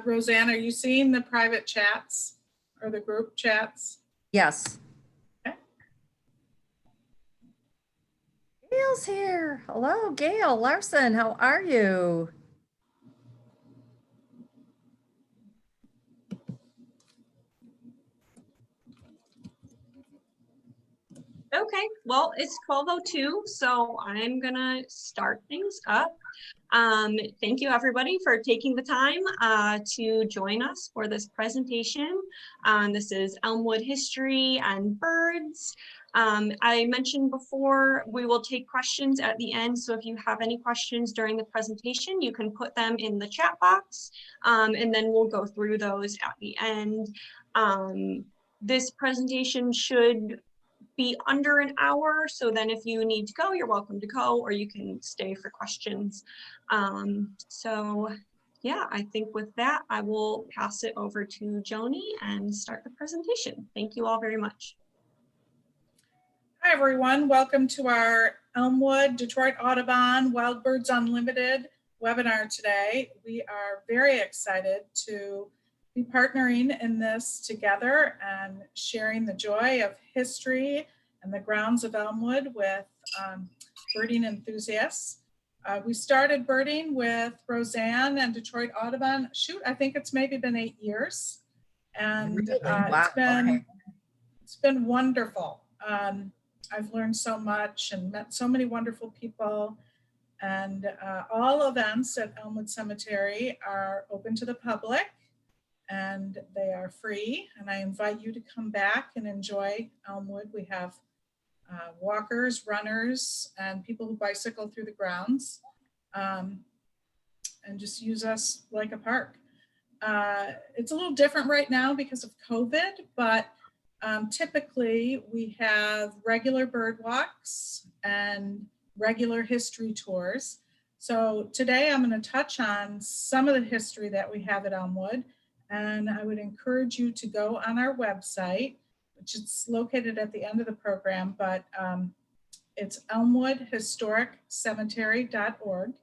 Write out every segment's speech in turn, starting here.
Rosanne, are you seeing the private chats or the group chats? Yes. Okay. Gail's here. Hello, Gail Larson. How are you? Okay, well, it's 12:02, so I'm gonna start things up. Thank you everybody for taking the time to join us for this presentation. This is Elmwood History and Birds. I mentioned before, we will take questions at the end, so if you have any questions during the presentation, you can put them in the chat box, and then we'll go through those at the end. This presentation should be under an hour, so then if you need to go, you're welcome to go, or you can stay for questions. So yeah, I think with that, I will pass it over to Joni and start the presentation. Thank you all very much. Hi everyone, welcome to our Elmwood Detroit Audubon WildBirds Unlimited webinar today. We are very excited to be partnering in this together and sharing the joy of history and the grounds of Elmwood with birding enthusiasts. We started birding with Roseanne and Detroit Audubon. Shoot, I think it's maybe been 8 years. And Really? Wow. It's been wonderful. I've learned so much and met so many wonderful people. And all events at Elmwood Cemetery are open to the public, and they are free. And I invite you to come back and enjoy Elmwood. We have walkers, runners, and people who bicycle through the grounds, and just use us like a park. It's a little different right now because of COVID, but typically we have regular bird walks and regular history tours. So today I'm going to touch on some of the history that we have at Elmwood. And I would encourage you to go on our website, which is located at the end of the program, but it's elmwoodhistoriccemetery.org.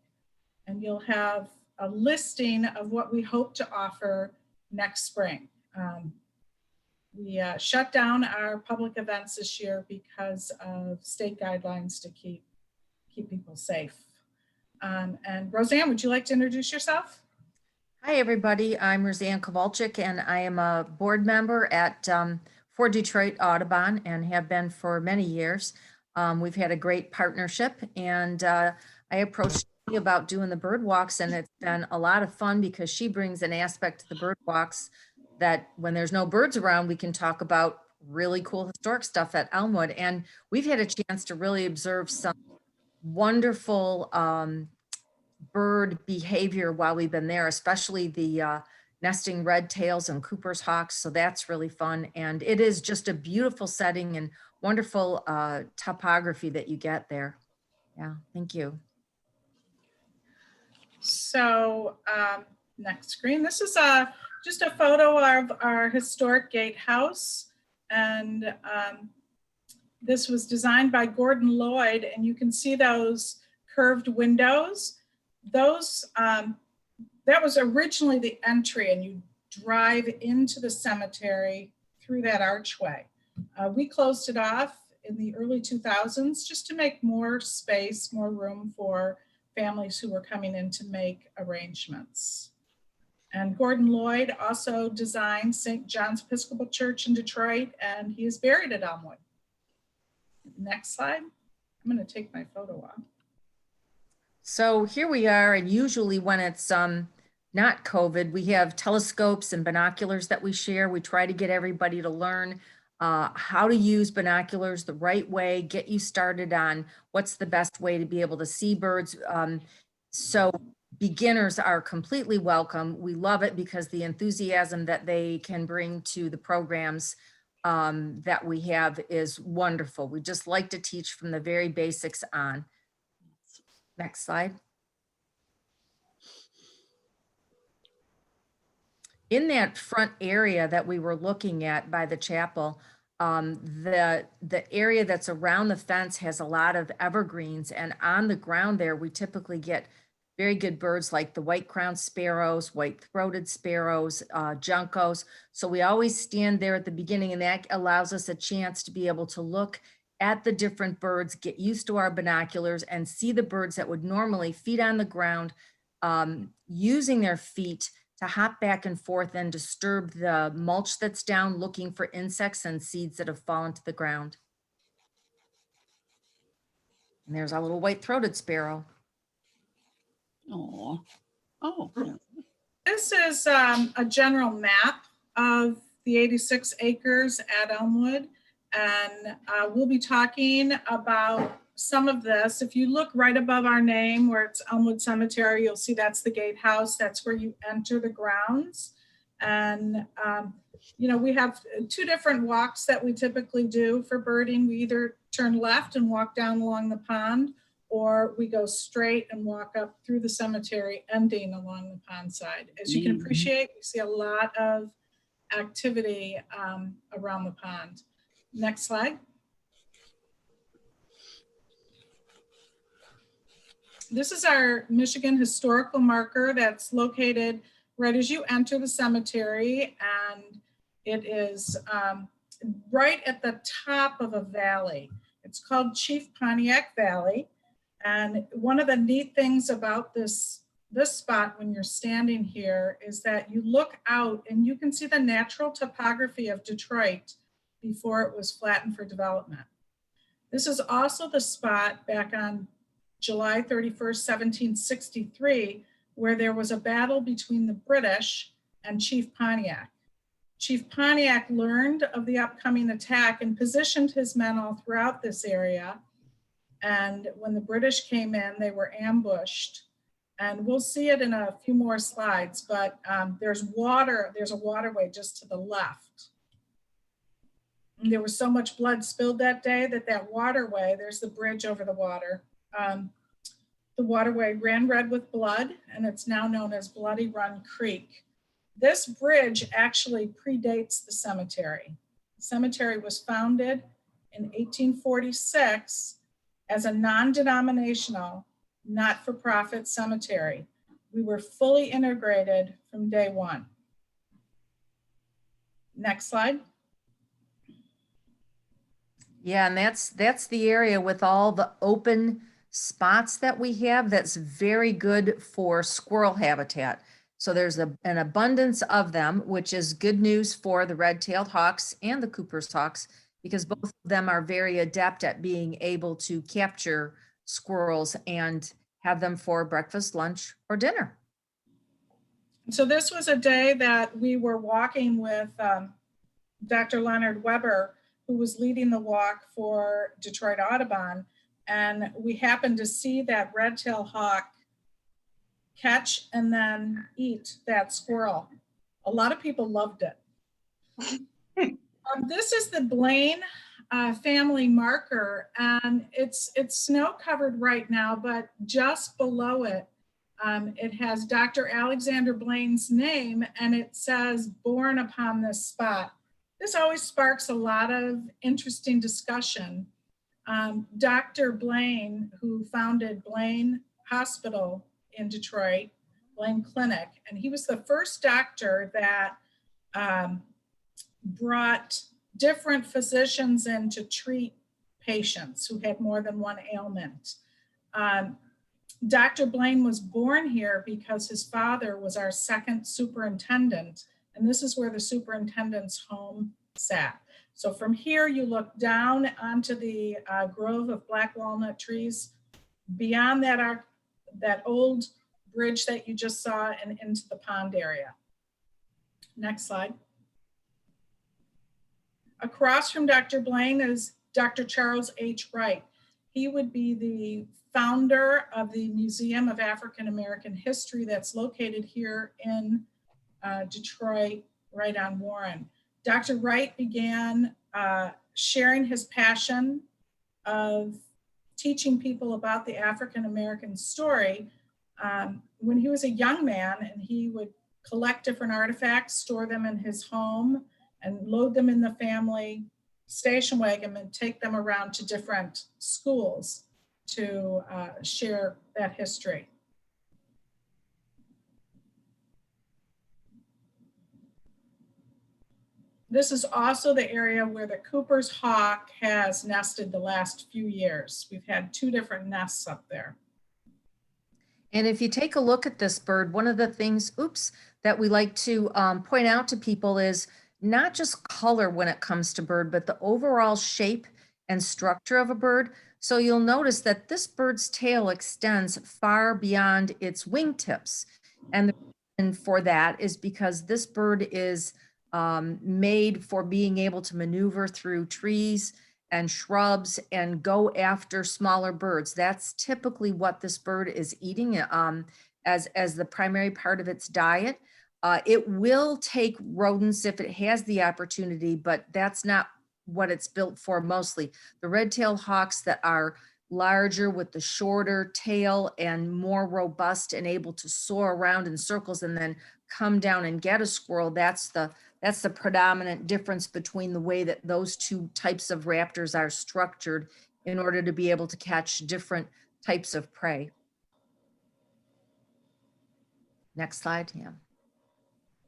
And you'll have a listing of what we hope to offer next spring. We shut down our public events this year because of state guidelines to keep people safe. And Roseanne, would you like to introduce yourself? Hi, everybody. I'm Roseanne Kovalck, and I am a board member at for Detroit Audubon and have been for many years. We've had a great partnership, and I approached her about doing the bird walks, and it's been a lot of fun because she brings an aspect to the bird walks that when there's no birds around, we can talk about really cool historic stuff at Elmwood. And we've had a chance to really observe some wonderful bird behavior while we've been there, especially the nesting red tails and Cooper's hawks. So that's really fun. And it is just a beautiful setting and wonderful topography that you get there. Yeah, thank you. So next screen, this is just a photo of our historic gatehouse. And this was designed by Gordon Lloyd, and you can see those curved windows. Those, that was originally the entry, and you drive into the cemetery through that archway. We closed it off in the early 2000s just to make more space, more room for families who were coming in to make arrangements. And Gordon Lloyd also designed St. John's Episcopal Church in Detroit, and he is buried at Elmwood. Next slide. I'm going to take my photo off. So here we are, and usually when it's not COVID, we have telescopes and binoculars that we share. We try to get everybody to learn how to use binoculars the right way, get you started on what's the best way to be able to see birds. So beginners are completely welcome. We love it because the enthusiasm that they can bring to the programs that we have is wonderful. We just like to teach from the very basics on. Next slide. In that front area that we were looking at by the chapel, the area that's around the fence has a lot of evergreens, and on the ground there, we typically get very good birds like the white-crowned sparrows, white-throated sparrows, juncos. So we always stand there at the beginning, and that allows us a chance to be able to look at the different birds, get used to our binoculars, and see the birds that would normally feed on the ground, using their feet to hop back and forth and disturb the mulch that's down, looking for insects and seeds that have fallen to the ground. And there's our little white-throated sparrow. Oh, oh, This is a general map of the 86 acres at Elmwood. And we'll be talking about some of this. If you look right above our name where it's Elmwood Cemetery, you'll see that's the gatehouse. That's where you enter the grounds. And, you know, we have two different walks that we typically do for birding. We either turn left and walk down along the pond, or we go straight and walk up through the cemetery, ending along the pond side. As you can appreciate, we see a lot of activity around the pond. Next slide. This is our Michigan historical marker that's located right as you enter the cemetery, and it is right at the top of a valley. It's called Chief Pontiac Valley. And one of the neat things about this spot when you're standing here is that you look out and you can see the natural topography of Detroit before it was flattened for development. This is also the spot back on July 31st, 1763, where there was a battle between the British and Chief Pontiac. Chief Pontiac learned of the upcoming attack and positioned his men all throughout this area. And when the British came in, they were ambushed. And we'll see it in a few more slides, but there's a waterway just to the left. And there was so much blood spilled that day that waterway, there's the bridge over the water. The waterway ran red with blood, and it's now known as Bloody Run Creek. This bridge actually predates the cemetery. The cemetery was founded in 1846 as a non-denominational, not-for-profit cemetery. We were fully integrated from day one. Next slide. Yeah, and that's the area with all the open spots that we have that's very good for squirrel habitat. So there's an abundance of them, which is good news for the red-tailed hawks and the Cooper's hawks, because both of them are very adept at being able to capture squirrels and have them for breakfast, lunch, or dinner. So this was a day that we were walking with Dr. Leonard Weber, who was leading the walk for Detroit Audubon. And we happened to see that red-tailed hawk catch and then eat that squirrel. A lot of people loved it. This is the Blaine family marker, and it's snow covered right now, but just below it, it has Dr. Alexander Blaine's name, and it says born upon this spot. This always sparks a lot of interesting discussion. Dr. Blaine, who founded Blaine Hospital in Detroit, Blaine Clinic, and he was the first doctor that brought different physicians in to treat patients who had more than one ailment. Dr. Blaine was born here because his father was our second superintendent, and this is where the superintendent's home sat. So from here, you look down onto the grove of black walnut trees, beyond that old bridge that you just saw, and into the pond area. Next slide. Across from Dr. Blaine is Dr. Charles H. Wright. He would be the founder of the Museum of African American History that's located here in Detroit, right on Warren. Dr. Wright began sharing his passion of teaching people about the African American story when he was a young man, and he would collect different artifacts, store them in his home, and load them in the family station wagon and take them around to different schools to share that history. This is also the area where the Cooper's hawk has nested the last few years. We've had 2 different nests up there. And if you take a look at this bird, one of the things, that we like to point out to people is not just color when it comes to bird, but the overall shape and structure of a bird. So you'll notice that this bird's tail extends far beyond its wingtips. And the reason for that is because this bird is made for being able to maneuver through trees and shrubs and go after smaller birds. That's typically what this bird is eating as the primary part of its diet. It will take rodents if it has the opportunity, but that's not what it's built for mostly. The red-tailed hawks that are larger with the shorter tail and more robust and able to soar around in circles and then come down and get a squirrel, that's the predominant difference between the way that those 2 types of raptors are structured in order to be able to catch different types of prey. Next slide, yeah.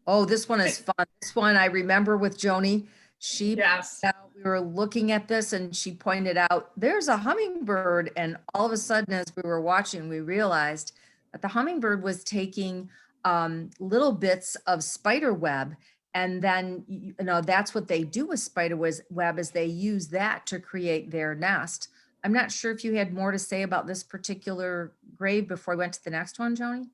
Oh, this one is fun. This one I remember with Joni. Yes. We were looking at this and she pointed out, there's a hummingbird. And all of a sudden, as we were watching, we realized that the hummingbird was taking little bits of spider web. And then, that's what they do with spider web is they use that to create their nest. I'm not sure if you had more to say about this particular grave before we went to the next one, Joni?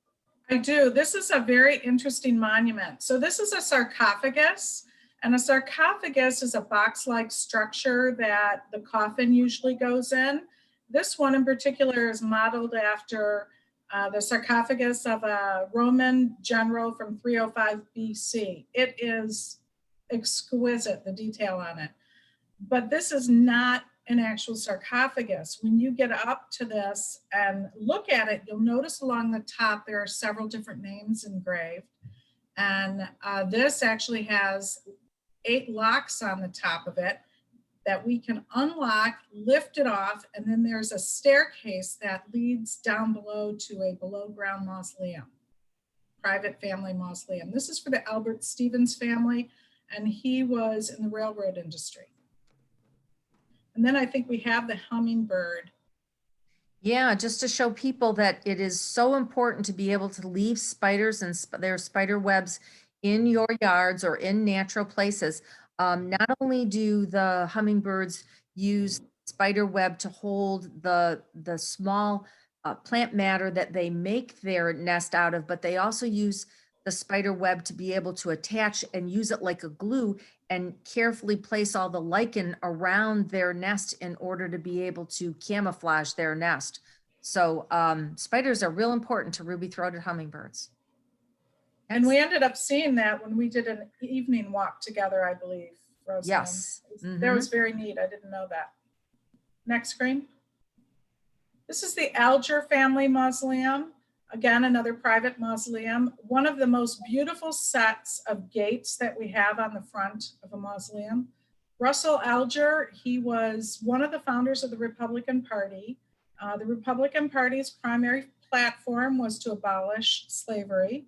I do. This is a very interesting monument. So this is a sarcophagus, and a sarcophagus is a box-like structure that the coffin usually goes in. This one in particular is modeled after the sarcophagus of a Roman general from 305 BC. It is exquisite, the detail on it. But this is not an actual sarcophagus. When you get up to this and look at it, you'll notice along the top there are several different names engraved. And this actually has 8 locks on the top of it that we can unlock, lift it off, and then there's a staircase that leads down below to a below ground mausoleum, private family mausoleum. This is for the Albert Stevens family, and he was in the railroad industry. And then I think we have the hummingbird. Yeah, just to show people that it is so important to be able to leave spiders and their spider webs in your yards or in natural places. Not only do the hummingbirds use spider web to hold the small plant matter that they make their nest out of, but they also use the spider web to be able to attach and use it like a glue and carefully place all the lichen around their nest in order to be able to camouflage their nest. So spiders are real important to ruby-throated hummingbirds. Next. And we ended up seeing that when we did an evening walk together, I believe, Rosann. Yes. That was very neat. I didn't know that. Next screen. This is the Alger family mausoleum. Again, another private mausoleum. One of the most beautiful sets of gates that we have on the front of a mausoleum. Russell Alger, he was one of the founders of the Republican Party. The Republican Party's primary platform was to abolish slavery.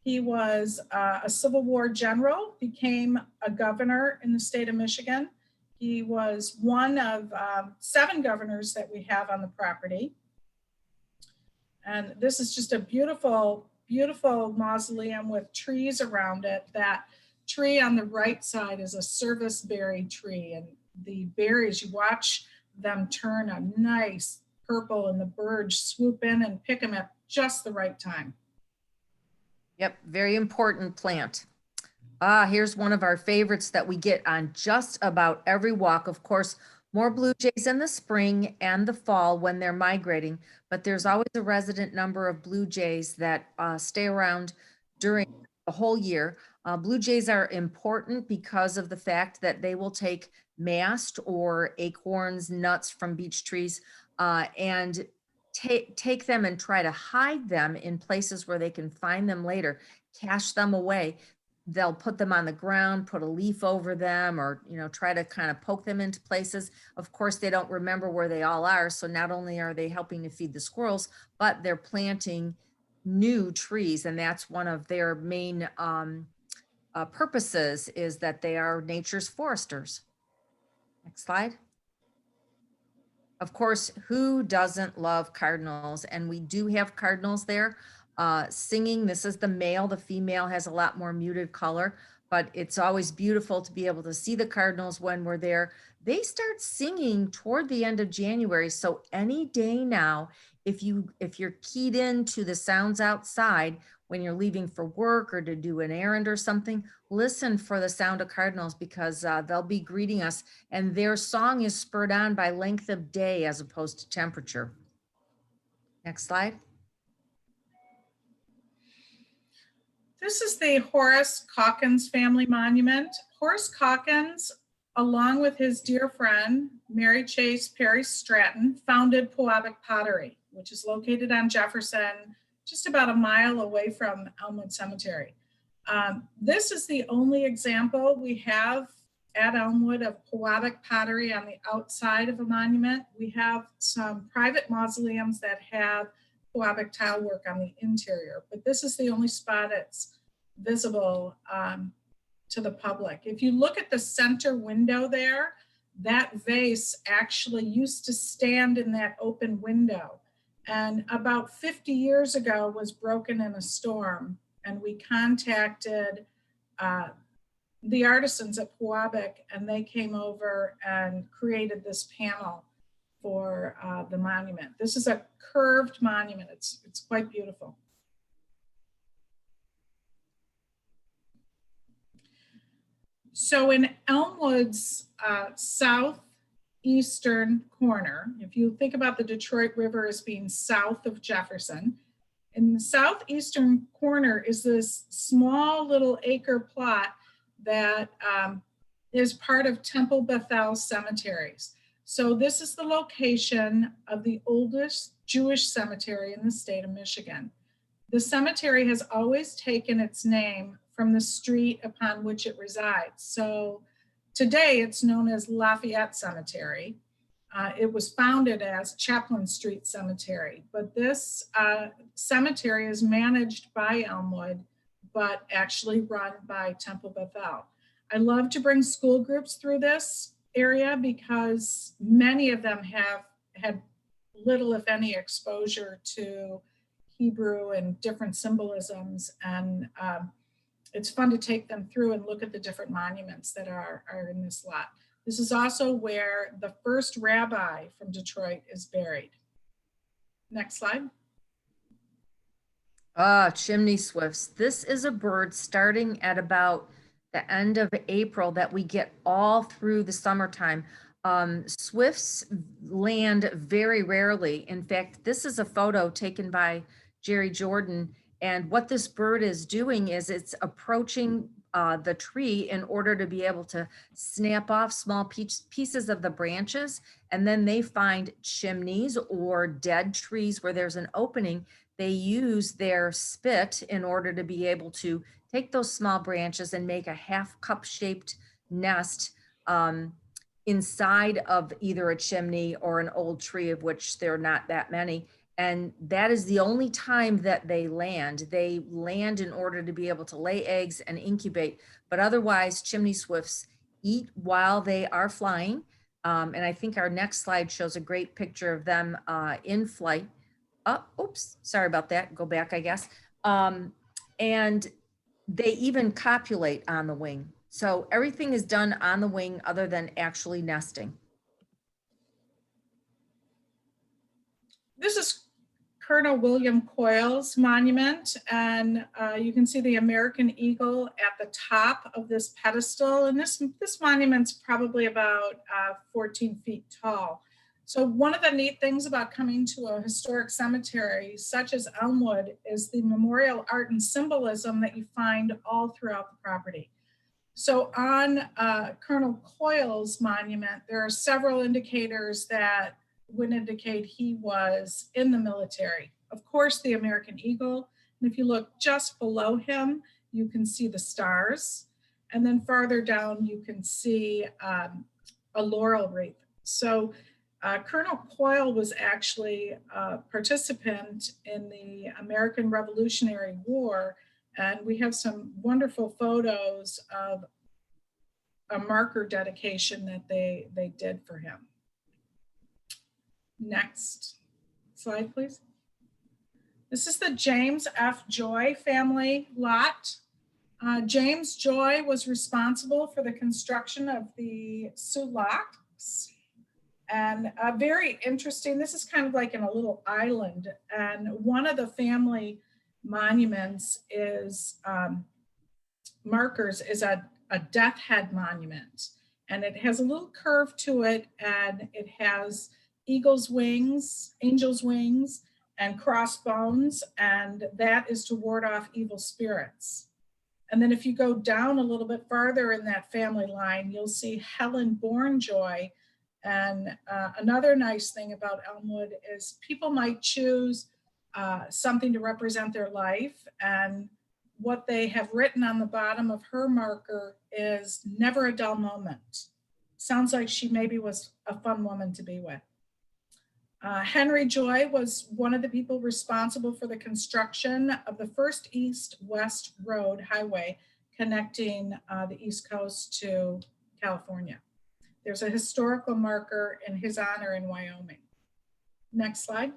He was a Civil War general, became a governor in the state of Michigan. He was one of 7 governors that we have on the property. And this is just a beautiful, beautiful mausoleum with trees around it. That tree on the right side is a service berry tree. And the berries, you watch them turn a nice purple and the birds swoop in and pick them at just the right time. Yep, very important plant. Here's one of our favorites that we get on just about every walk. Of course, more blue jays in the spring and the fall when they're migrating, but there's always a resident number of blue jays that stay around during the whole year. Blue jays are important because of the fact that they will take mast or acorns, nuts from beech trees and take them and try to hide them in places where they can find them later, cache them away. They'll put them on the ground, put a leaf over them, or, try to kind of poke them into places. Of course, they don't remember where they all are. So not only are they helping to feed the squirrels, but they're planting new trees. And that's one of their main purposes is that they are nature's foresters. Next slide. Of course, who doesn't love cardinals? And we do have cardinals there singing. This is the male. The female has a lot more muted color, but it's always beautiful to be able to see the cardinals when we're there. They start singing toward the end of January. So any day now, if you're keyed into the sounds outside when you're leaving for work or to do an errand or something, listen for the sound of cardinals, because they'll be greeting us, and their song is spurred on by length of day as opposed to temperature. Next slide. This is the Horace Calkins family monument. Horace Calkins, along with his dear friend, Mary Chase Perry Stratton, founded Kovalcik Pottery, which is located on Jefferson, just about a mile away from Elmwood Cemetery. This is the only example we have at Elmwood of Kovalcik pottery on the outside of a monument. We have some private mausoleums that have Kovalcik tile work on the interior, but this is the only spot it's visible to the public. If you look at the center window there, that vase actually used to stand in that open window, and about 50 years ago was broken in a storm, and we contacted the artisans at Kovalcik, and they came over and created this panel for the monument. This is a curved monument. It's quite beautiful. So in Elmwood's southeastern corner, if you think about the Detroit River as being south of Jefferson, in the southeastern corner is this small little acre plot that is part of Temple Bethel cemeteries. So this is the location of the oldest Jewish cemetery in the state of Michigan. The cemetery has always taken its name from the street upon which it resides. So today it's known as Lafayette Cemetery. It was founded as Chaplain Street Cemetery, but this cemetery is managed by Elmwood, but actually run by Temple Bethel. I love to bring school groups through this area because many of them have had little, if any, exposure to Hebrew and different symbolisms, and it's fun to take them through and look at the different monuments that are in this lot. This is also where the first rabbi from Detroit is buried. Next slide. Chimney Swifts. This is a bird starting at about the end of April that we get all through the summertime. Swifts land very rarely. In fact, this is a photo taken by Jerry Jordan, and what this bird is doing is it's approaching the tree in order to be able to snap off small pieces of the branches, and then they find chimneys or dead trees where there's an opening. They use their spit in order to be able to take those small branches and make a half cup shaped nest inside of either a chimney or an old tree, of which there are not that many. And that is the only time that they land. They land in order to be able to lay eggs and incubate, but otherwise chimney swifts eat while they are flying. And I think our next slide shows a great picture of them in flight. Oh, oops, sorry about that. Go back, I guess. And they even copulate on the wing. So everything is done on the wing other than actually nesting. This is Colonel William Coyle's monument, and you can see the American eagle at the top of this pedestal. And this monument's probably about 14 feet tall. So one of the neat things about coming to a historic cemetery such as Elmwood is the memorial art and symbolism that you find all throughout the property. So on Colonel Coyle's monument, there are several indicators that would indicate he was in the military. Of course, the American eagle. And if you look just below him, you can see the stars. And then farther down, you can see a laurel wreath. So Colonel Coyle was actually a participant in the American Revolutionary War And we have some wonderful photos of a marker dedication that they did for him. Next slide, please. This is the James F. Joy family lot. James Joy was responsible for the construction of the Sulaks. And very interesting, this is kind of like in a little island. And one of the family monuments is, markers is a death head monument. And it has a little curve to it, and it has eagle's wings, angel's wings, and crossbones, and that is to ward off evil spirits. And then if you go down a little bit farther in that family line, you'll see Helen Bourne Joy. And another nice thing about Elmwood is people might choose something to represent their life. And what they have written on the bottom of her marker is never a dull moment. Sounds like she maybe was a fun woman to be with. Henry Joy was one of the people responsible for the construction of the first east-west road highway connecting the East Coast to California. There's a historical marker in his honor in Wyoming. Next slide.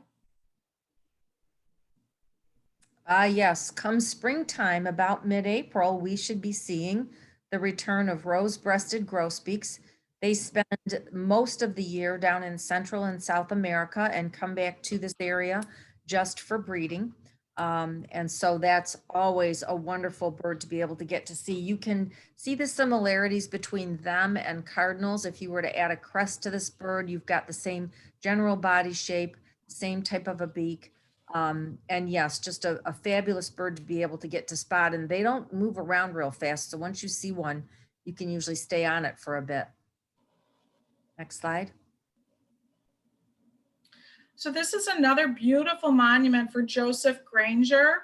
Yes, come springtime, about mid-April, we should be seeing the return of rose-breasted grosbeaks. They spend most of the year down in Central and South America and come back to this area just for breeding. And so that's always a wonderful bird to be able to get to see. You can see the similarities between them and cardinals. If you were to add a crest to this bird, you've got the same general body shape, same type of a beak. And yes, just a fabulous bird to be able to get to spot, and they don't move around real fast. So once you see one, you can usually stay on it for a bit. Next slide. So this is another beautiful monument for Joseph Granger.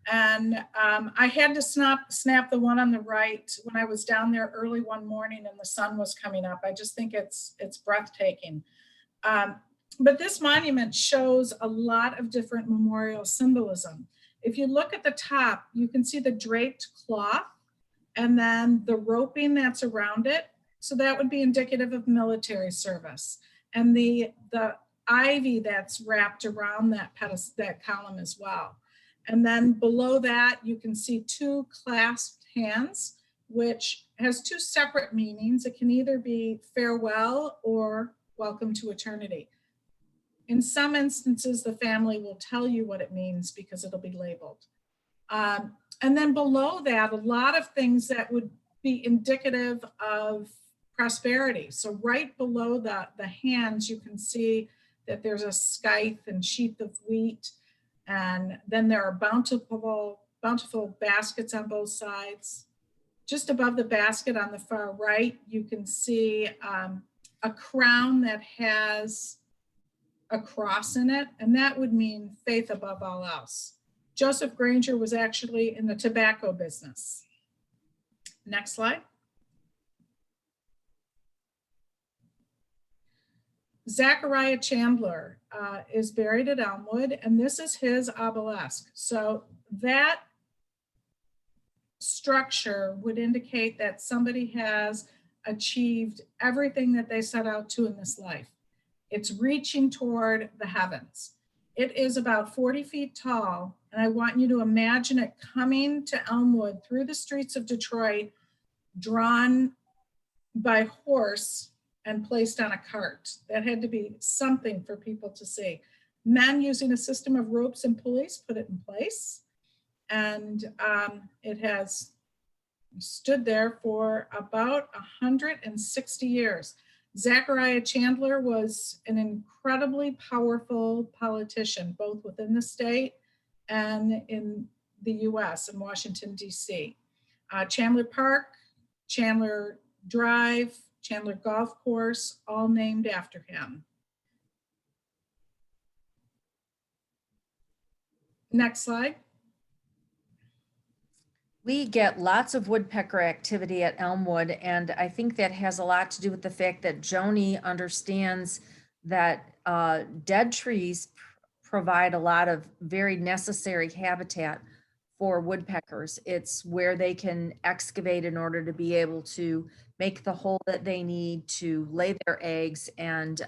And I had to snap the one on the right when I was down there early one morning and the sun was coming up. I just think it's breathtaking. But this monument shows a lot of different memorial symbolism. If you look at the top, you can see the draped cloth and then the roping that's around it. So that would be indicative of military service. And the ivy that's wrapped around that pedestal, that column as well. And then below that, you can see two clasped hands, which has two separate meanings. It can either be farewell or welcome to eternity. In some instances, the family will tell you what it means because it'll be labeled. And then below that, a lot of things that would be indicative of prosperity. So right below the hands, you can see that there's a scythe and sheath of wheat. And then there are bountiful baskets on both sides. Just above the basket on the far right, you can see a crown that has a cross in it, and that would mean faith above all else. Joseph Granger was actually in the tobacco business. Next slide. Zachariah Chandler is buried at Elmwood, and this is his obelisk. So that structure would indicate that somebody has achieved everything that they set out to in this life. It's reaching toward the heavens. It is about 40 feet tall, and I want you to imagine it coming to Elmwood through the streets of Detroit, drawn by horse and placed on a cart. That had to be something for people to see. Men using a system of ropes and pulleys put it in place, and it has stood there for about 160 years. Zachariah Chandler was an incredibly powerful politician, both within the state and in the US in Washington, DC. Chandler Park, Chandler Drive, Chandler Golf Course, all named after him. Next slide. We get lots of woodpecker activity at Elmwood, and I think that has a lot to do with the fact that Joanie understands that dead trees provide a lot of very necessary habitat for woodpeckers. It's where they can excavate in order to be able to make the hole that they need to lay their eggs and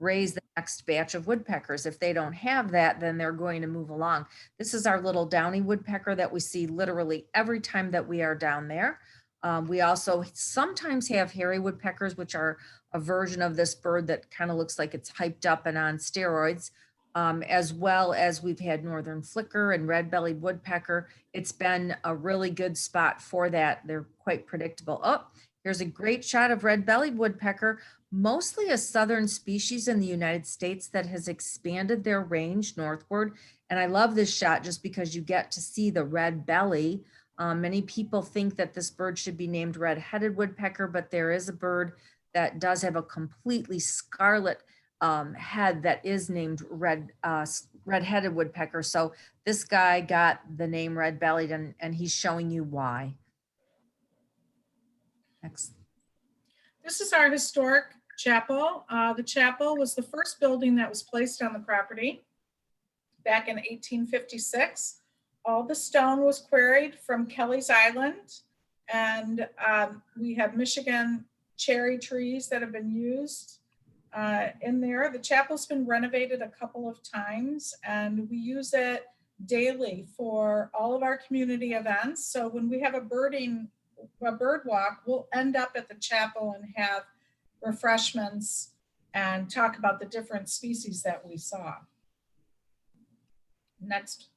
raise the next batch of woodpeckers. If they don't have that, then they're going to move along. This is our little downy woodpecker that we see literally every time that we are down there. We also sometimes have hairy woodpeckers, which are a version of this bird that kind of looks like it's hyped up and on steroids, as well as we've had northern flicker and red-bellied woodpecker. It's been a really good spot for that. They're quite predictable. Oh, here's a great shot of red-bellied woodpecker, mostly a southern species in the United States that has expanded their range northward. And I love this shot just because you get to see the red belly. Many people think that this bird should be named red-headed woodpecker, but there is a bird that does have a completely scarlet head that is named red-headed woodpecker. So this guy got the name red-bellied, and he's showing you why. Next. This is our historic chapel. The chapel was the first building that was placed on the property back in 1856. All the stone was quarried from Kelly's Island, and we have Michigan cherry trees that have been used in there. The chapel's been renovated a couple of times, and we use it daily for all of our community events. So when we have a bird walk, we'll end up at the chapel and have refreshments and talk about the different species that we saw. Next.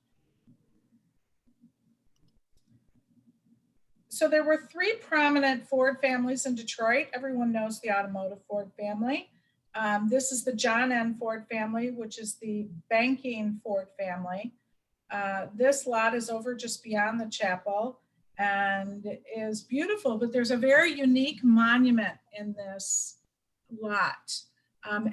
So there were three prominent Ford families in Detroit. Everyone knows the automotive Ford family. This is the John N. Ford family, which is the banking Ford family. This lot is over just beyond the chapel and is beautiful, but there's a very unique monument in this lot.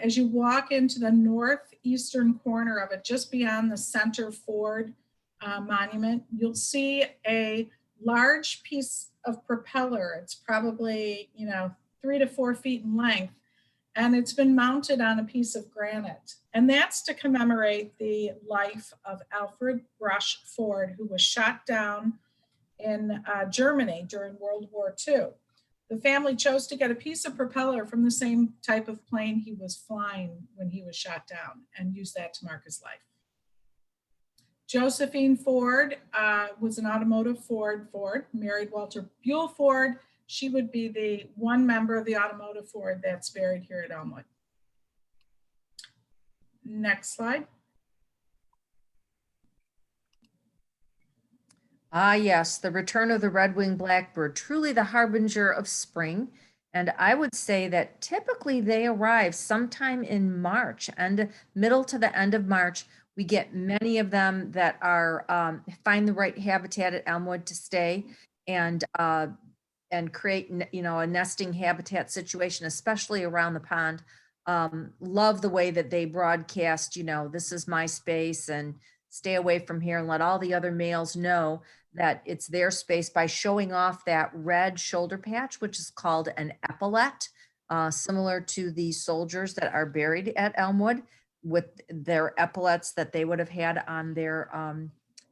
As you walk into the northeastern corner of it, just beyond the center Ford monument, you'll see a large piece of propeller. It's probably 3 to 4 feet in length, and it's been mounted on a piece of granite. And that's to commemorate the life of Alfred Ford, who was shot down in Germany during World War II. The family chose to get a piece of propeller from the same type of plane he was flying when he was shot down and use that to mark his life. Josephine Ford was an automotive Ford, married Walter Buell Ford. She would be the one member of the automotive Ford that's buried here at Elmwood. Next slide. Ah, yes, the return of the red-winged blackbird, truly the harbinger of spring. And I would say that typically they arrive sometime in March, and middle to the end of March. We get many of them that are find the right habitat at Elmwood to stay and create, a nesting habitat situation, especially around the pond. Love the way that they broadcast, this is my space and stay away from here, and let all the other males know that it's their space by showing off that red shoulder patch, which is called an epaulette, similar to the soldiers that are buried at Elmwood, with their epaulettes that they would have had on their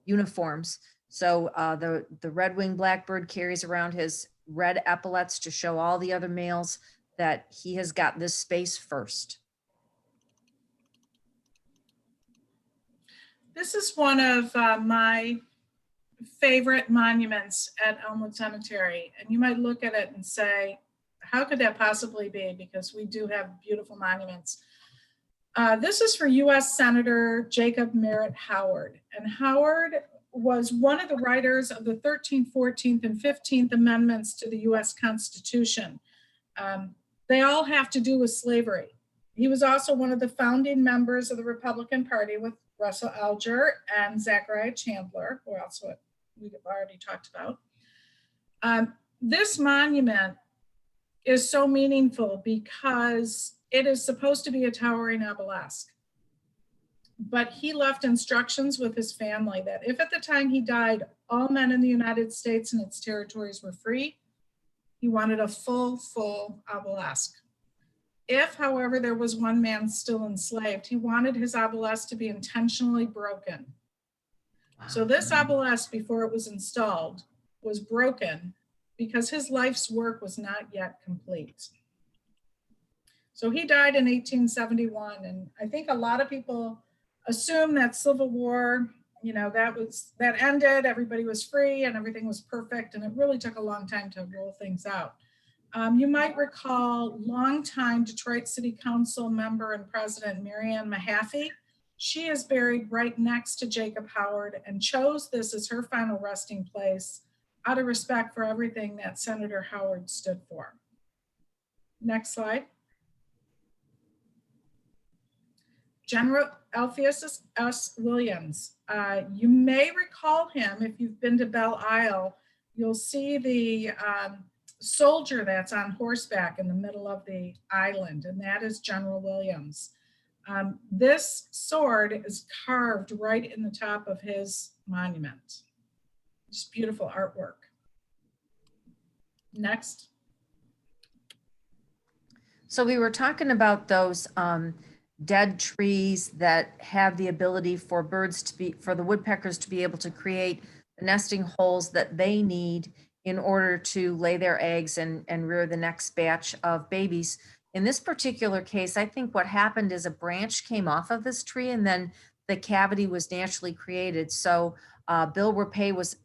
uniforms. So the red-winged blackbird carries around his red epaulettes to show all the other males that he has got this space first. This is one of my favorite monuments at Elmwood Cemetery. And you might look at it and say, how could that possibly be? Because we do have beautiful monuments. This is for US Senator Jacob Merritt Howard. And Howard was one of the writers of the 13th, 14th, and 15th Amendments to the US Constitution. They all have to do with slavery. He was also one of the founding members of the Republican Party with Russell Alger and Zachariah Chandler, who also we've already talked about. This monument is so meaningful because it is supposed to be a towering obelisk. But he left instructions with his family that if at the time he died, all men in the United States and its territories were free, he wanted a full obelisk. If, however, there was one man still enslaved, he wanted his obelisk to be intentionally broken. So this obelisk, before it was installed, was broken because his life's work was not yet complete. So he died in 1871, and I think a lot of people assume that Civil War, you know, that ended, everybody was free and everything was perfect, and it really took a long time to roll things out. You might recall longtime Detroit City Council member and president Mary Ann Mahaffey. She is buried right next to Jacob Howard and chose this as her final resting place out of respect for everything that Senator Howard stood for. Next slide. General Alpheus S. Williams. You may recall him if you've been to Belle Isle. You'll see the soldier that's on horseback in the middle of the island, and that is General Williams. This sword is carved right in the top of his monument. Just beautiful artwork. Next. So we were talking about those dead trees that have the ability for the woodpeckers to be able to create the nesting holes that they need in order to lay their eggs and rear the next batch of babies. In this particular case, I think what happened is a branch came off of this tree and then the cavity was naturally created. So Bill Rapay was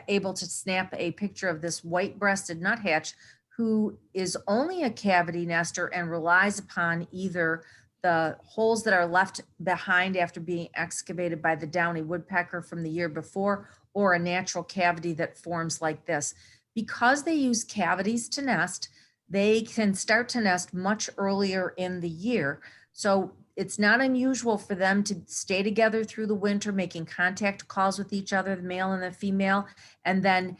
able to snap a picture of this white-breasted nuthatch who is only a cavity nester and relies upon either the holes that are left behind after being excavated by the downy woodpecker from the year before, or a natural cavity that forms like this. Because they use cavities to nest, they can start to nest much earlier in the year. So it's not unusual for them to stay together through the winter, making contact calls with each other, the male and the female, and then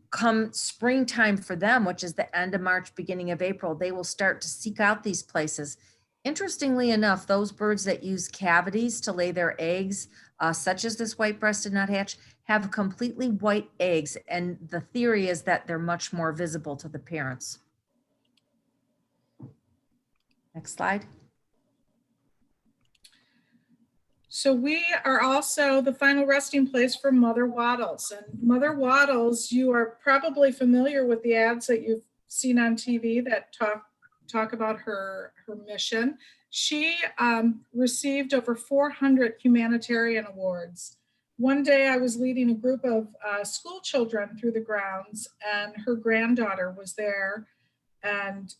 come springtime for them, which is the end of March, beginning of April, they will start to seek out these places. Interestingly enough, those birds that use cavities to lay their eggs, such as this white-breasted nuthatch, have completely white eggs. And the theory is that they're much more visible to the parents. Next slide. So we are also the final resting place for Mother Wattles. And Mother Wattles, you are probably familiar with the ads that you've seen on TV that talk about her mission. She received over 400 humanitarian awards. One day I was leading a group of school children through the grounds, and her granddaughter was there. And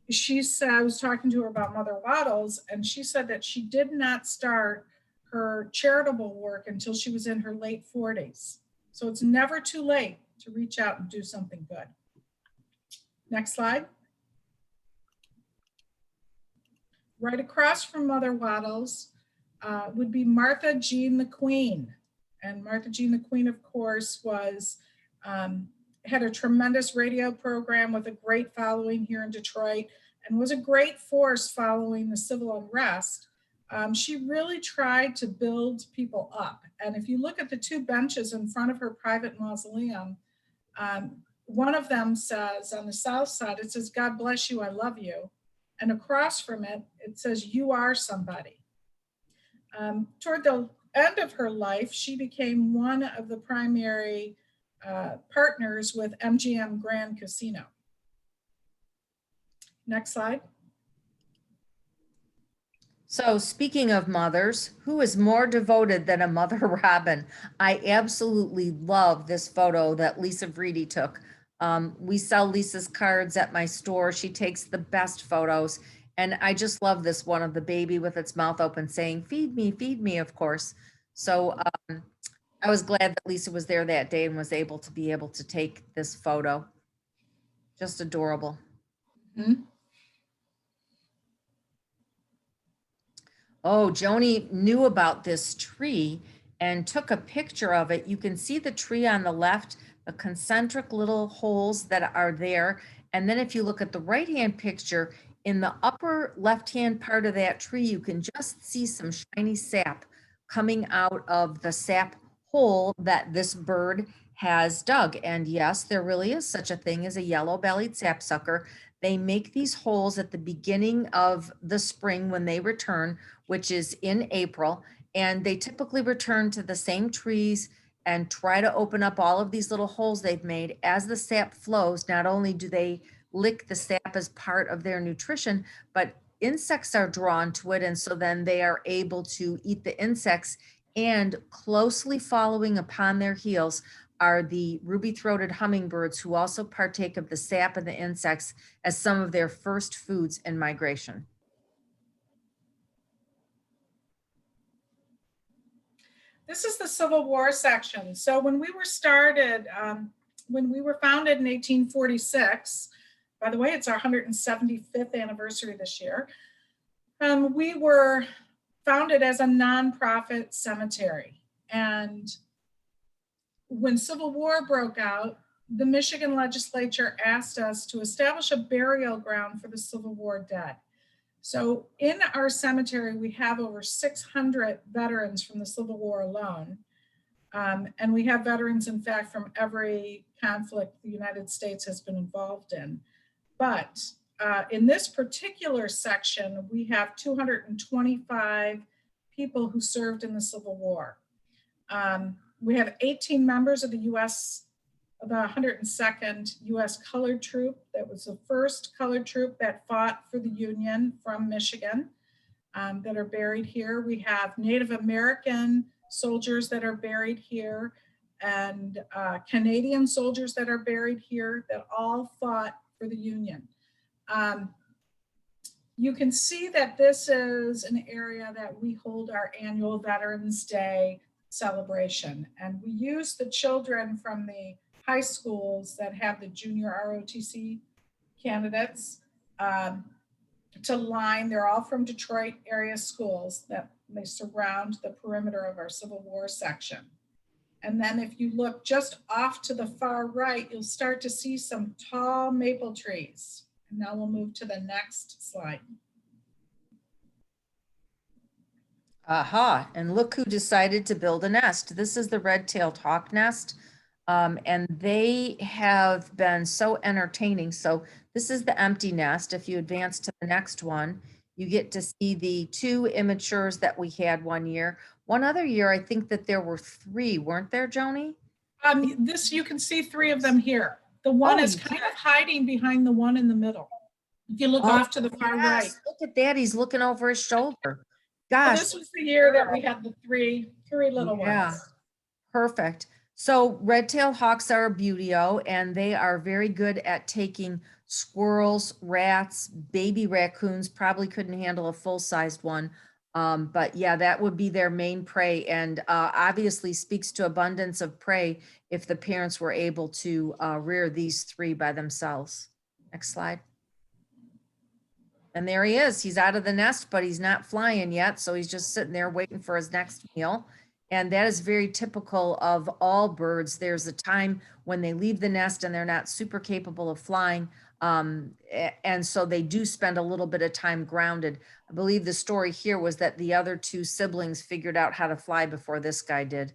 she said, I was talking to her about Mother Wattles, and she said that she did not start her charitable work until she was in her late 40s. So it's never too late to reach out and do something good. Next slide. Right across from Mother Wattles would be Martha Jean the Queen. And Martha Jean the Queen, of course, was had a tremendous radio program with a great following here in Detroit and was a great force following the civil unrest. She really tried to build people up. And if you look at the two benches in front of her private mausoleum, one of them says, on the south side, it says, "God bless you, I love you." And across from it, it says, "You are somebody." Toward the end of her life, she became one of the primary partners with MGM Grand Casino. Next slide. So speaking of mothers, who is more devoted than a mother robin? I absolutely love this photo that Lisa Brady took. We sell Lisa's cards at my store. She takes the best photos. And I just love this one of the baby with its mouth open saying, feed me, of course. So I was glad that Lisa was there that day and was able to take this photo. Just adorable. Mm-hmm. Oh, Joni knew about this tree and took a picture of it. You can see the tree on the left, the concentric little holes that are there. And then if you look at the right-hand picture, in the upper left-hand part of that tree, you can just see some shiny sap coming out of the sap hole that this bird has dug. And yes, there really is such a thing as a yellow-bellied sapsucker. They make these holes at the beginning of the spring when they return, which is in April. And they typically return to the same trees and try to open up all of these little holes they've made. As the sap flows, not only do they lick the sap as part of their nutrition, but insects are drawn to it. And so then they are able to eat the insects, and closely following upon their heels are the ruby-throated hummingbirds, who also partake of the sap and the insects as some of their first foods in migration. This is the Civil War section. So when we were started, when we were founded in 1846, by the way, it's our 175th anniversary this year, we were founded as a nonprofit cemetery. And when Civil War broke out, the Michigan legislature asked us to establish a burial ground for the Civil War dead. So in our cemetery, we have over 600 veterans from the Civil War alone. And we have veterans, in fact, from every conflict the United States has been involved in. But in this particular section, we have 225 people who served in the Civil War. We have 18 members of the the 102nd U.S. Colored Troop. That was the first colored troop that fought for the Union from Michigan, that are buried here. We have Native American soldiers that are buried here, and Canadian soldiers that are buried here, that all fought for the Union. You can see that this is an area that we hold our annual Veterans Day celebration. And we use the children from the high schools that have the junior ROTC candidates to line. They're all from Detroit area schools that they surround the perimeter of our Civil War section. And then if you look just off to the far right, you'll start to see some tall maple trees. And now we'll move to the next slide. Aha, and look who decided to build a nest. This is the red-tailed hawk nest. And they have been so entertaining. So this is the empty nest. If you advance to the next one, you get to see the 2 immatures that we had one year. One other year, I think that there were 3, weren't there, Joni? You can see 3 of them here. The one is kind of hiding behind the one in the middle. If you look off to the far right. Look at that, he's looking over his shoulder. So Gosh. this was the year that we had the three little ones. Perfect. So red-tailed hawks are a beautyo, and they are very good at taking squirrels, rats, baby raccoons. Probably couldn't handle a full-sized one. But yeah, that would be their main prey, and obviously speaks to abundance of prey if the parents were able to rear these 3 by themselves. Next slide. And there he is. He's out of the nest, but he's not flying yet. So he's just sitting there waiting for his next meal. And that is very typical of all birds. There's a time when they leave the nest and they're not super capable of flying. And so they do spend a little bit of time grounded. I believe the story here was that the other 2 siblings figured out how to fly before this guy did.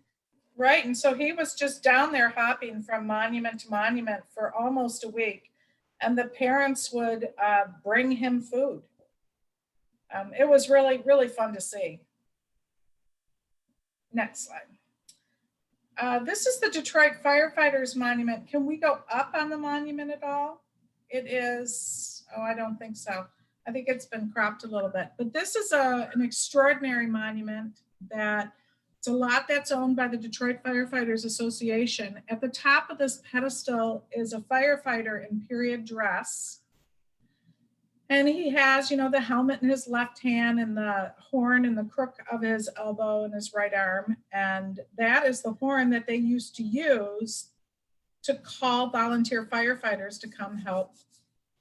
Right, and so he was just down there hopping from monument to monument for almost a week. And the parents would bring him food. It was really, really fun to see. Next slide. This is the Detroit Firefighters Monument. Can we go up on the monument at all? It is, oh, I don't think so. I think it's been cropped a little bit. But this is an extraordinary monument that it's a lot that's owned by the Detroit Firefighters Association. At the top of this pedestal is a firefighter in period dress. And he has, the helmet in his left hand and the horn in the crook of his elbow and his right arm. And that is the horn that they used to use to call volunteer firefighters to come help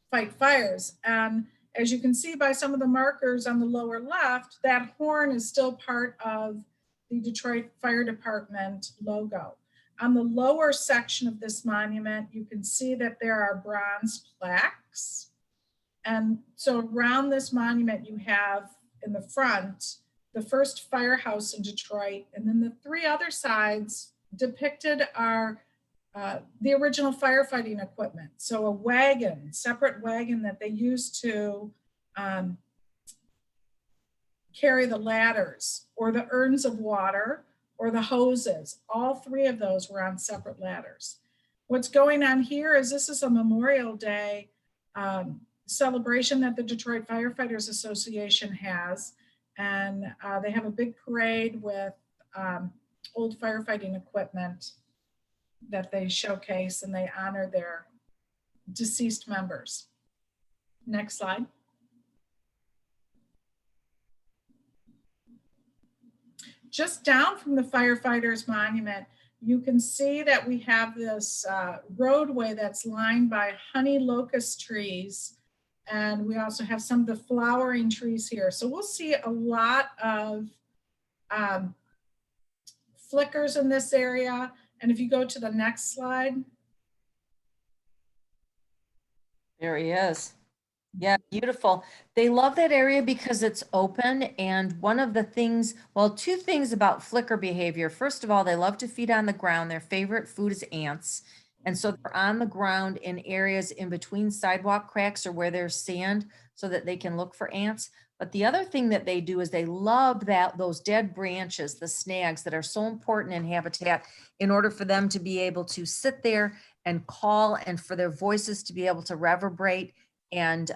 fight fires. And as you can see by some of the markers on the lower left, that horn is still part of the Detroit Fire Department logo. On the lower section of this monument, you can see that there are bronze plaques. And so around this monument, you have in the front, the first firehouse in Detroit. And then the 3 other sides depicted are the original firefighting equipment. So a wagon, separate wagon that they used to carry the ladders or the urns of water or the hoses. All three of those were on separate ladders. What's going on here is this is a Memorial Day celebration that the Detroit Firefighters Association has. And they have a big parade with old firefighting equipment that they showcase, and they honor their deceased members. Next slide. Just down from the Firefighters Monument, you can see that we have this roadway that's lined by honey locust trees. And we also have some of the flowering trees here. So we'll see a lot of flickers in this area. And if you go to the next slide. There he is. Yeah, beautiful. They love that area because it's open. And one of the things, well, two things about flicker behavior. First of all, they love to feed on the ground. Their favorite food is ants. And so they're on the ground in areas in between sidewalk cracks or where there's sand so that they can look for ants. But the other thing that they do is they love those dead branches, the snags that are so important in habitat in order for them to be able to sit there and call and for their voices to be able to reverberate and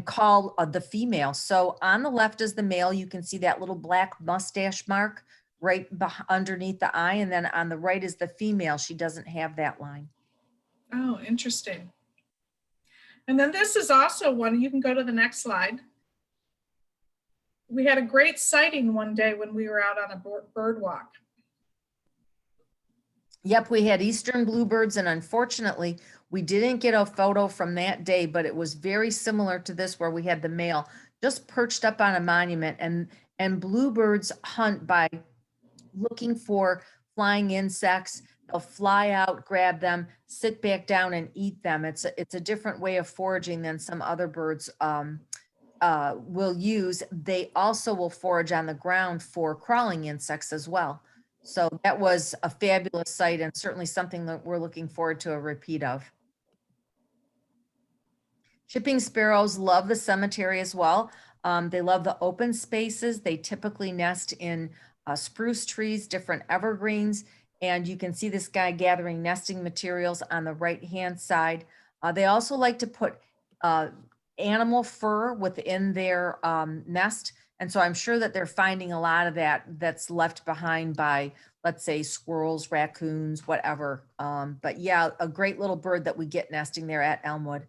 call the female. So on the left is the male. You can see that little black mustache mark right underneath the eye. And then on the right is the female. She doesn't have that line. Oh, interesting. And then this is also one, you can go to the next slide. We had a great sighting one day when we were out on a bird walk. Yep, we had eastern bluebirds, and unfortunately, we didn't get a photo from that day, but it was very similar to this where we had the male just perched up on a monument, and bluebirds hunt by looking for flying insects. They'll fly out, grab them, sit back down and eat them. It's a different way of foraging than some other birds will use. They also will forage on the ground for crawling insects as well. So that was a fabulous sight and certainly something that we're looking forward to a repeat of. Chipping sparrows love the cemetery as well. They love the open spaces. They typically nest in spruce trees, different evergreens, and you can see this guy gathering nesting materials on the right-hand side. They also like to put animal fur within their nest. And so I'm sure that they're finding a lot of that's left behind by, let's say, squirrels, raccoons, whatever. But yeah, a great little bird that we get nesting there at Elmwood.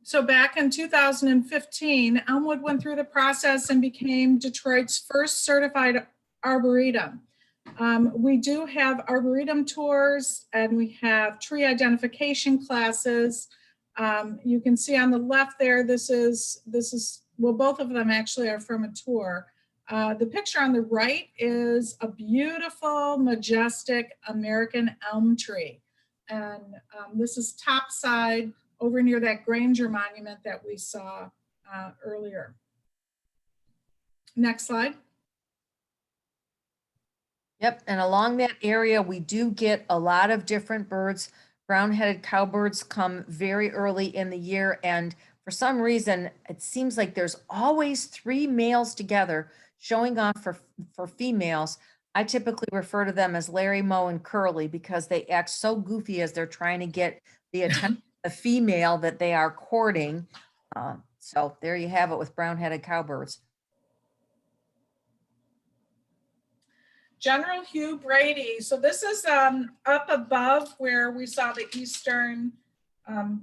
So back in 2015, Elmwood went through the process and became Detroit's first certified arboretum. We do have arboretum tours and we have tree identification classes. You can see on the left there, this is, well, both of them actually are from a tour. The picture on the right is a beautiful, majestic American elm tree. And this is topside over near that Granger monument that we saw earlier. Next slide. Yep, and along that area, we do get a lot of different birds. Brown-headed cowbirds come very early in the year, and for some reason, it seems like there's always 3 males together showing off for females. I typically refer to them as Larry, Moe, and Curly because they act so goofy as they're trying to get the attention of the female that they are courting. So there you have it with brown-headed cowbirds. General Hugh Brady. So this is up above where we saw the eastern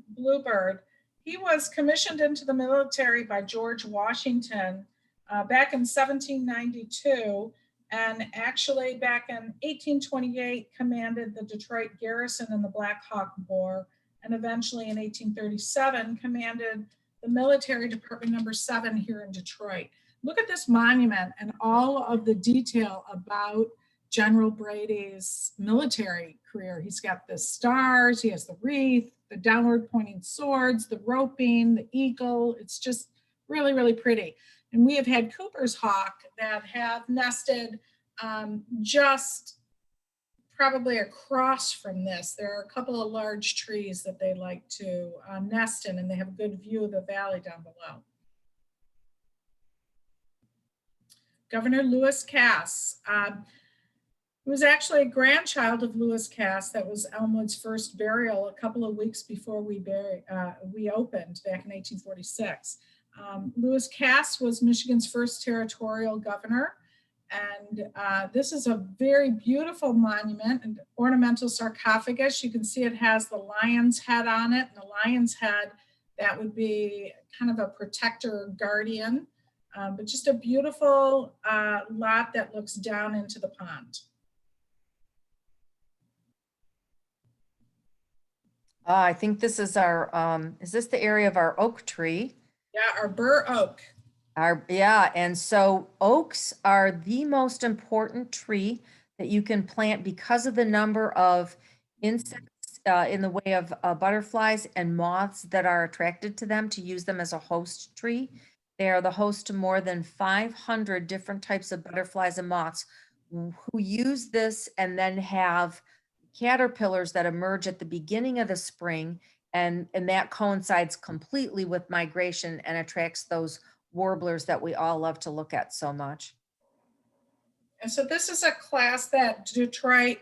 bluebird. He was commissioned into the military by George Washington back in 1792, and actually back in 1828 commanded the Detroit garrison in the Black Hawk War, and eventually in 1837 commanded the military department number 7 here in Detroit. Look at this monument and all of the detail about General Brady's military career. He's got the stars, he has the wreath, the downward pointing swords, the roping, the eagle. It's just really, really pretty. And we have had Cooper's hawk that have nested just probably across from this, there are a couple of large trees that they like to nest in, and they have a good view of the valley down below. Governor Lewis Cass. It was actually a grandchild of Lewis Cass that was Elmwood's first burial a couple of weeks before we opened back in 1846. Lewis Cass was Michigan's first territorial governor. And this is a very beautiful monument and ornamental sarcophagus. You can see it has the lion's head on it. And the lion's head, that would be kind of a protector guardian, but just a beautiful lot that looks down into the pond. I think this is our, is this the area of our oak tree? Yeah, our bur oak. Yeah, and so oaks are the most important tree that you can plant because of the number of insects in the way of butterflies and moths that are attracted to them to use them as a host tree. They are the host to more than 500 different types of butterflies and moths who use this and then have caterpillars that emerge at the beginning of the spring, and that coincides completely with migration and attracts those warblers that we all love to look at so much. And so this is a class that Detroit,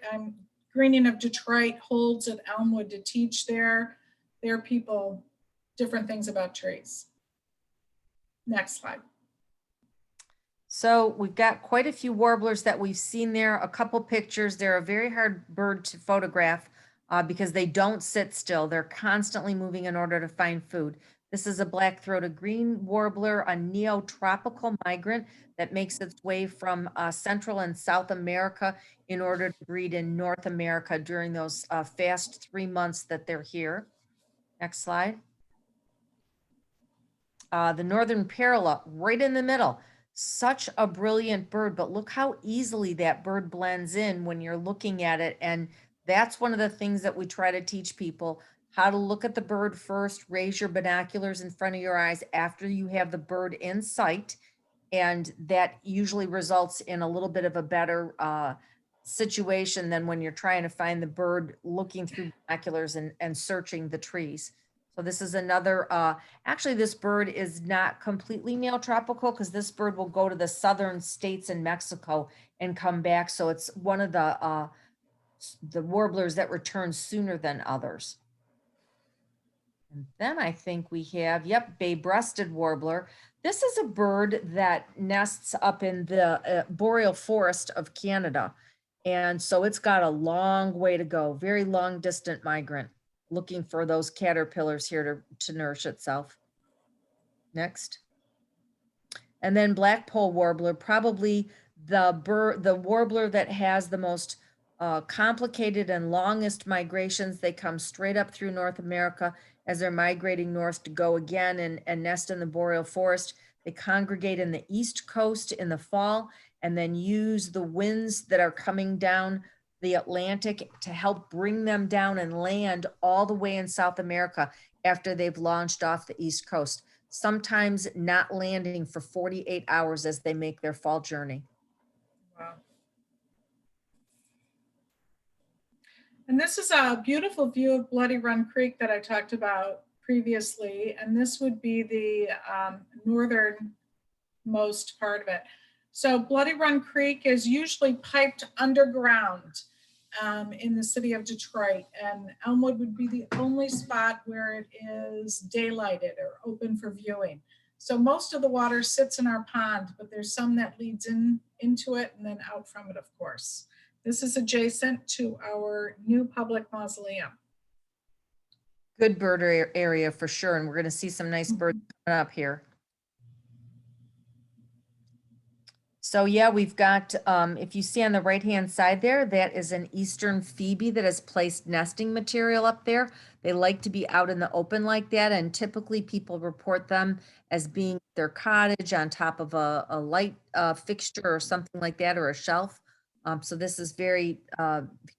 Greening of Detroit holds at Elmwood to teach their people different things about trees. Next slide. So we've got quite a few warblers that we've seen there, a couple pictures. They're a very hard bird to photograph because they don't sit still. They're constantly moving in order to find food. This is a black-throated green warbler, a neotropical migrant that makes its way from Central and South America in order to breed in North America during those fast 3 months that they're here. Next slide. The northern parula, right in the middle. Such a brilliant bird, but look how easily that bird blends in when you're looking at it. And that's one of the things that we try to teach people, how to look at the bird first, raise your binoculars in front of your eyes after you have the bird in sight. And that usually results in a little bit of a better situation than when you're trying to find the bird looking through binoculars and searching the trees. So this is another, actually this bird is not completely neotropical because this bird will go to the southern states in Mexico and come back. So it's one of the warblers that return sooner than others. And then I think we have, yep, Breasted Warbler. This is a bird that nests up in the boreal forest of Canada. And so it's got a long way to go, very long distant migrant, looking for those caterpillars here to nourish itself. Next. And then Blackpole Warbler, probably the warbler that has the most complicated and longest migrations. They come straight up through North America as they're migrating north to go again and nest in the boreal forest. They congregate in the East Coast in the fall and then use the winds that are coming down the Atlantic to help bring them down and land all the way in South America after they've launched off the East Coast, sometimes not landing for 48 hours as they make their fall journey. Wow. And this is a beautiful view of Bloody Run Creek that I talked about previously. And this would be the northernmost part of it. So Bloody Run Creek is usually piped underground in the city of Detroit. And Elmwood would be the only spot where it is daylighted or open for viewing. So most of the water sits in our pond, but there's some that leads into it and then out from it, of course. This is adjacent to our new public mausoleum. Good bird area for sure. And we're going to see some nice birds coming up here. So yeah, we've got, if you see on the right-hand side there, that is an eastern phoebe that has placed nesting material up there. They like to be out in the open like that. And typically people report them as being their cottage on top of a light fixture or something like that, or a shelf. So this is very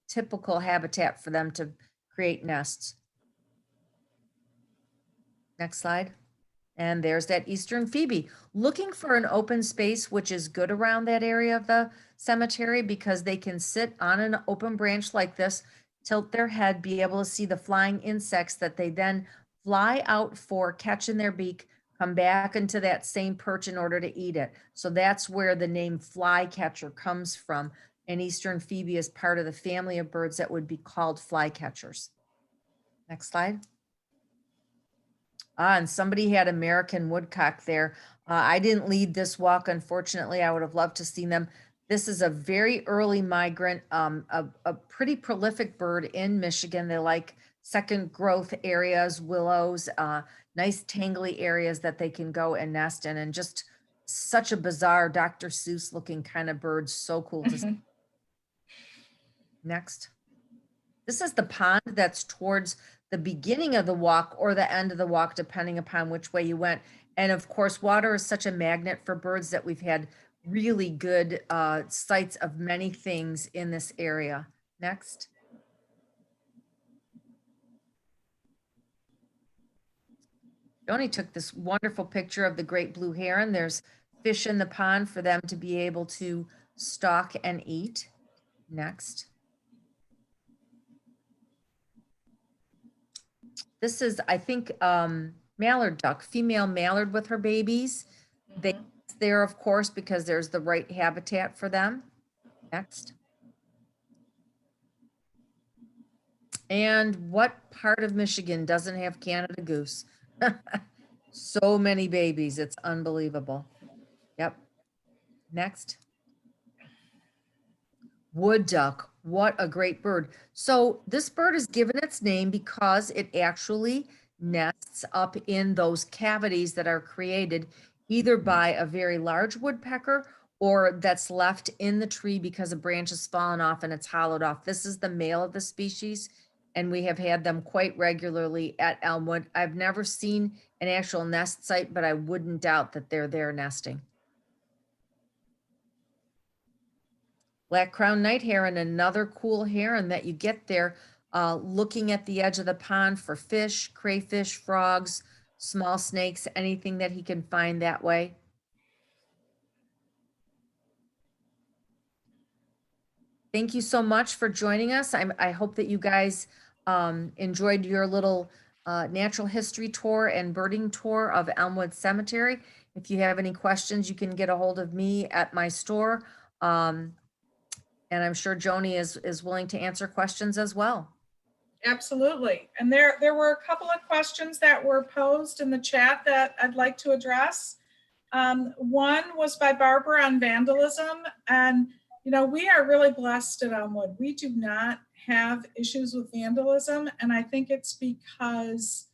typical habitat for them to create nests. Next slide. And there's that eastern phoebe. Looking for an open space, which is good around that area of the cemetery because they can sit on an open branch like this, tilt their head, be able to see the flying insects that they then fly out for, catch in their beak, come back into that same perch in order to eat it. So that's where the name flycatcher comes from. And eastern phoebe is part of the family of birds that would be called flycatchers. Next slide. And somebody had American woodcock there. I didn't lead this walk, unfortunately. I would have loved to see them. This is a very early migrant, a pretty prolific bird in Michigan. They like second growth areas, willows, nice tangly areas that they can go and nest in, and just such a bizarre Dr. Seuss looking kind of bird. So cool to see. Next. This is the pond that's towards the beginning of the walk or the end of the walk, depending upon which way you went. And of course, water is such a magnet for birds that we've had really good sites of many things in this area. Next. Joanie took this wonderful picture of the great blue heron. There's fish in the pond for them to be able to stalk and eat. Next. This is, I think, mallard duck, female mallard with her babies. They there, of course, because there's the right habitat for them. Next. And what part of Michigan doesn't have Canada goose? So many babies, it's unbelievable. Yep. Next. Wood duck, what a great bird. So this bird is given its name because it actually nests up in those cavities that are created either by a very large woodpecker or that's left in the tree because a branch has fallen off and it's hollowed off. This is the male of the species, and we have had them quite regularly at Elmwood. I've never seen an actual nest site, but I wouldn't doubt that they're there nesting. Black crowned night heron, another cool heron that you get there, looking at the edge of the pond for fish, crayfish, frogs, small snakes, anything that he can find that way. Thank you so much for joining us. I hope that you guys enjoyed your little natural history tour and birding tour of Elmwood Cemetery. If you have any questions, you can get a hold of me at my store. And I'm sure Joanie is willing to answer questions as well. Absolutely. And there were a couple of questions that were posed in the chat that I'd like to address. One was by Barbara on vandalism. And, you know, we are really blessed at Elmwood. We do not have issues with vandalism. And I think it's because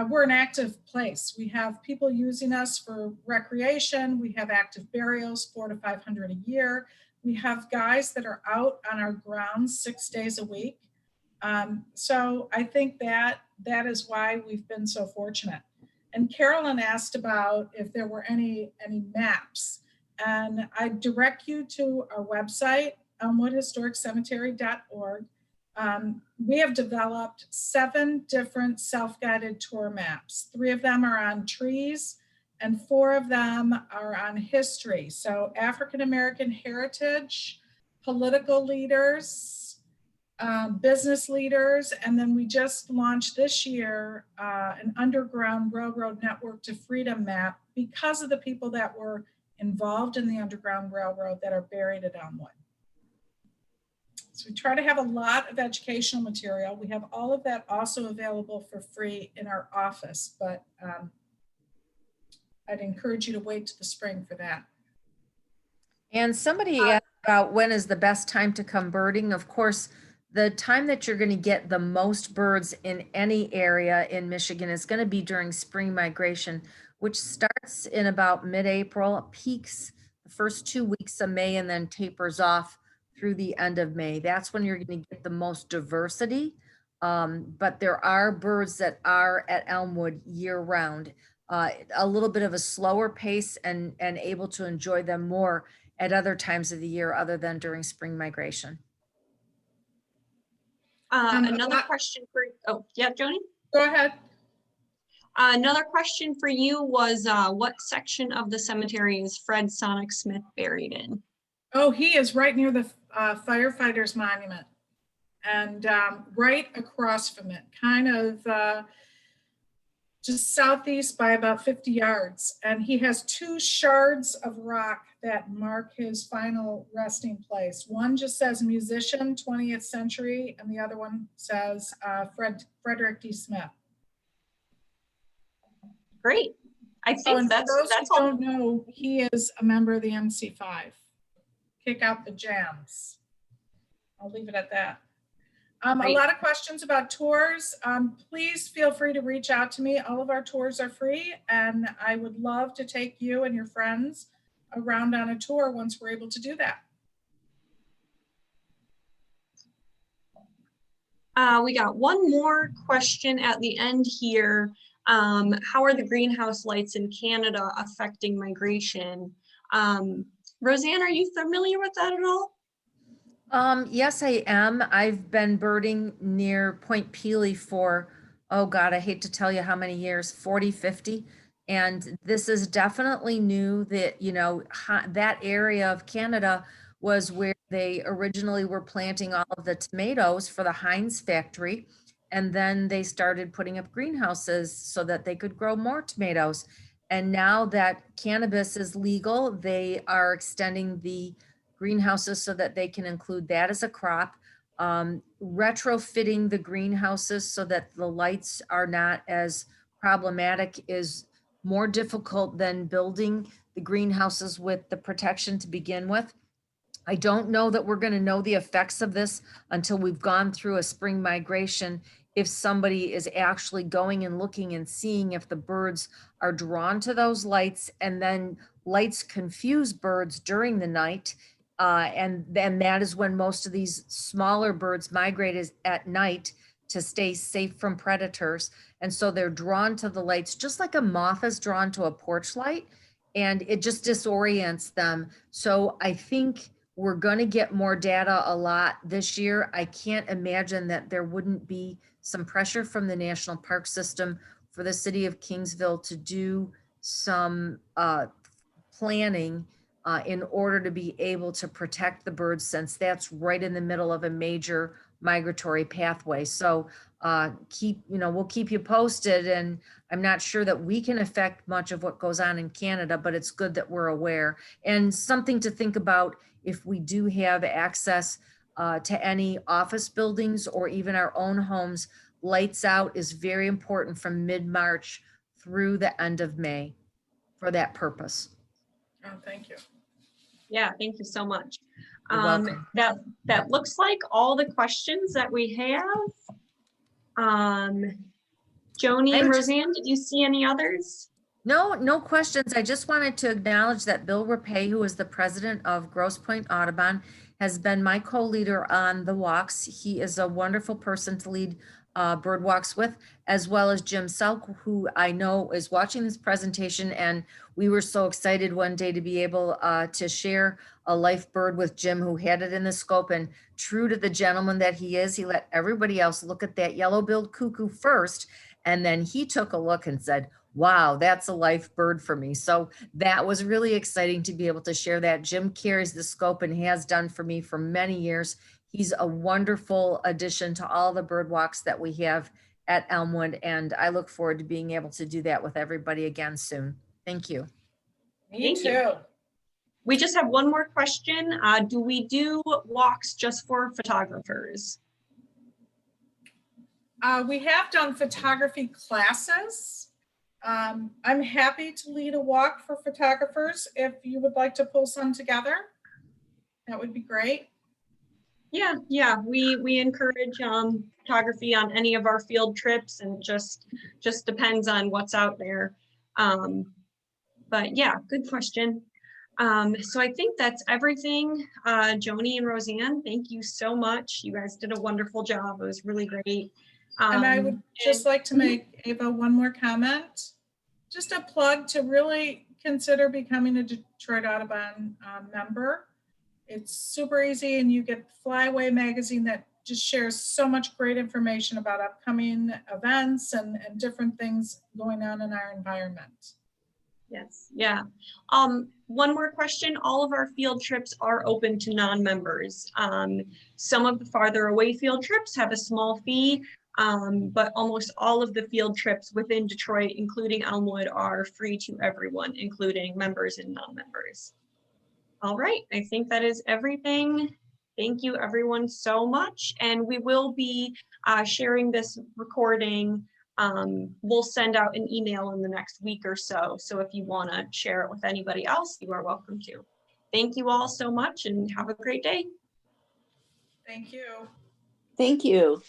we're an active place. We have people using us for recreation. We have active burials, 400 to 500 a year. We have guys that are out on our grounds 6 days a week. So I think that is why we've been so fortunate. And Carolyn asked about if there were any maps. And I direct you to our website, elmwoodhistoriccemetery.org. We have developed 7 different self-guided tour maps. 3 of them are on trees, and 4 of them are on history. So African-American heritage, political leaders, business leaders, and then we just launched this year an Underground Railroad Network to Freedom map because of the people that were involved in the Underground Railroad that are buried at Elmwood. So we try to have a lot of educational material. We have all of that also available for free in our office, but I'd encourage you to wait to the spring for that. And somebody asked about when is the best time to come birding. Of course, the time that you're going to get the most birds in any area in Michigan is going to be during spring migration, which starts in about mid-April, peaks the first 2 weeks of May, and then tapers off through the end of May. That's when you're going to get the most diversity. But there are birds that are at Elmwood year round. A little bit of a slower pace and able to enjoy them more at other times of the year other than during spring migration. Another question for, oh yeah, Joanie? Go ahead. Another question for you was, what section of the cemetery is Fred Sonic Smith buried in? Oh, he is right near the Firefighters Monument and right across from it, kind of just southeast by about 50 yards. And he has two shards of rock that mark his final resting place. One just says musician, 20th century, and the other one says Frederick D. Smith. Great. I think and that's for those who all. don't know, he is a member of the MC5. Kick out the jams. I'll leave it at that. A lot of questions about tours. Please feel free to reach out to me. All of our tours are free, and I would love to take you and your friends around on a tour once we're able to do that. We got one more question at the end here. How are the greenhouse lights in Canada affecting migration? Roseanne, are you familiar with that at all? Yes, I am. I've been birding near Point Pelee for, oh God, I hate to tell you how many years, 40, 50. And this is definitely new that, you know, that area of Canada was where they originally were planting all of the tomatoes for the Heinz factory. And then they started putting up greenhouses so that they could grow more tomatoes. And now that cannabis is legal, they are extending the greenhouses so that they can include that as a crop, retrofitting the greenhouses so that the lights are not as problematic is more difficult than building the greenhouses with the protection to begin with. I don't know that we're going to know the effects of this until we've gone through a spring migration. If somebody is actually going and looking and seeing if the birds are drawn to those lights, and then lights confuse birds during the night. And then that is when most of these smaller birds migrate is at night to stay safe from predators. And so they're drawn to the lights, just like a moth is drawn to a porch light, and it just disorients them. So I think we're going to get more data a lot this year. I can't imagine that there wouldn't be some pressure from the National Park System for the city of Kingsville to do some planning in order to be able to protect the birds, since that's right in the middle of a major migratory pathway. So we'll keep you posted, and I'm not sure that we can affect much of what goes on in Canada, but it's good that we're aware. And something to think about if we do have access to any office buildings or even our own homes, lights out is very important from mid-March through the end of May for that purpose. Oh, thank you. Yeah, thank you so much. You're welcome. That looks like all the questions that we have. Joni and Roseanne, did you see any others? No questions. I just wanted to acknowledge that Bill Rapay, who is the president of Grosse Pointe Audubon, has been my co-leader on the walks. He is a wonderful person to lead bird walks with, as well as Jim Selk, who I know is watching this presentation. And we were so excited one day to be able to share a life bird with Jim, who had it in the scope. And true to the gentleman that he is, he let everybody else look at that yellow-billed cuckoo first. And then he took a look and said, wow, that's a life bird for me. So that was really exciting to be able to share that. Jim carries the scope and has done for me for many years. He's a wonderful addition to all the bird walks that we have at Elmwood. And I look forward to being able to do that with everybody again soon. Thank you. Me too. We just have one more question. Do we do walks just for photographers? We have done photography classes. I'm happy to lead a walk for photographers. If you would like to pull some together, that would be great. Yeah, we encourage photography on any of our field trips, and just depends on what's out there. But yeah, good question. So I think that's everything. Joni and Roseanne, thank you so much. You guys did a wonderful job. It was really great. And I would just like to make, Ava, one more comment. Just a plug to really consider becoming a Detroit Audubon member. It's super easy, and you get Flyaway magazine that just shares so much great information about upcoming events and different things going on in our environment. Yes, yeah. One more question. All of our field trips are open to non-members. Some of the farther away field trips have a small fee, but almost all of the field trips within Detroit, including Elmwood, are free to everyone, including members and non-members. All right, I think that is everything. Thank you everyone so much. And we will be sharing this recording. We'll send out an email in the next week or so. So if you want to share it with anybody else, you are welcome to. Thank you all so much and have a great day. Thank you. Thank you.